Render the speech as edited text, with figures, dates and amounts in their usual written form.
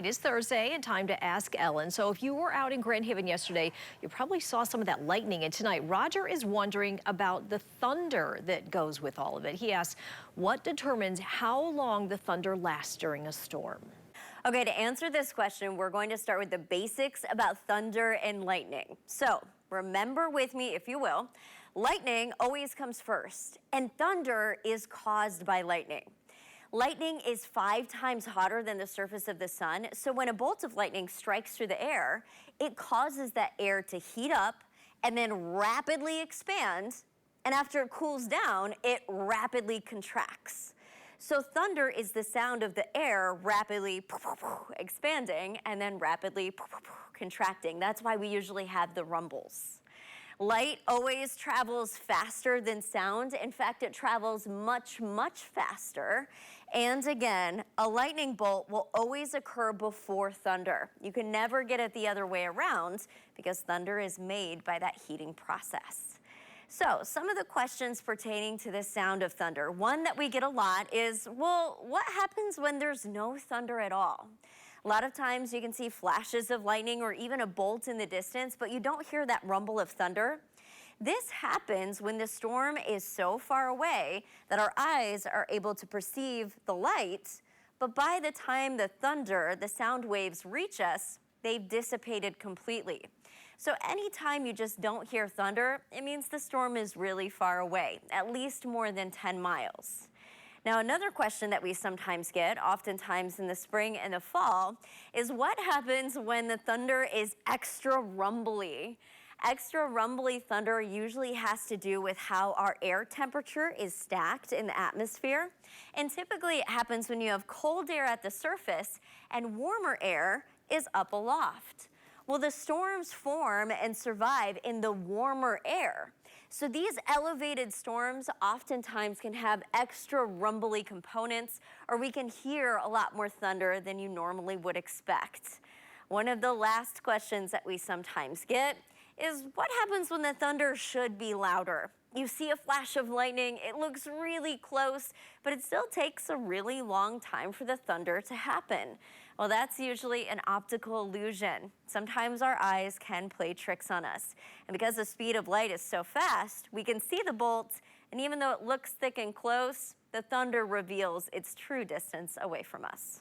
It is Thursday and time to ask Ellen. So if you were out in Grand Haven yesterday, you probably saw some of that lightning. And tonight, Roger is wondering about the thunder that goes with all of it. He asks, what determines how long the thunder lasts during a storm? Okay, to answer this question, we're going to start with the basics about thunder and lightning. So remember with me, if you will, lightning always comes first, and thunder is caused by lightning. Lightning is 5 times hotter than the surface of the sun, so when a bolt of lightning strikes through the air, it causes that air to heat up and then rapidly expand, and after it cools down, it rapidly contracts. So thunder is the sound of the air rapidly expanding and then rapidly contracting. That's why we usually have the rumbles. Light always travels faster than sound. In fact, it travels much, much faster. And again, a lightning bolt will always occur before thunder. You can never get it the other way around because thunder is made by that heating process. So some of the questions pertaining to the sound of thunder. One that we get a lot is, well, what happens when there's no thunder at all? A lot of times you can see flashes of lightning or even a bolt in the distance, but you don't hear that rumble of thunder. This happens when the storm is so far away that our eyes are able to perceive the light, but by the time the thunder, the sound waves reach us, they've dissipated completely. So anytime you just don't hear thunder, it means the storm is really far away, at least more than 10 miles. Now, another question that we sometimes get, oftentimes in the spring and the fall, is what happens when the thunder is extra rumbly? Extra rumbly thunder usually has to do with how our air temperature is stacked in the atmosphere. And typically it happens when you have cold air at the surface and warmer air is up aloft. Well, the storms form and survive in the warmer air. So these elevated storms oftentimes can have extra rumbly components, or we can hear a lot more thunder than you normally would expect. One of the last questions that we sometimes get is what happens when the thunder should be louder? You see a flash of lightning, it looks really close, but it still takes a really long time for the thunder to happen. Well, that's usually an optical illusion. Sometimes our eyes can play tricks on us. And because the speed of light is so fast, we can see the bolts, and even though it looks thick and close, the thunder reveals its true distance away from us.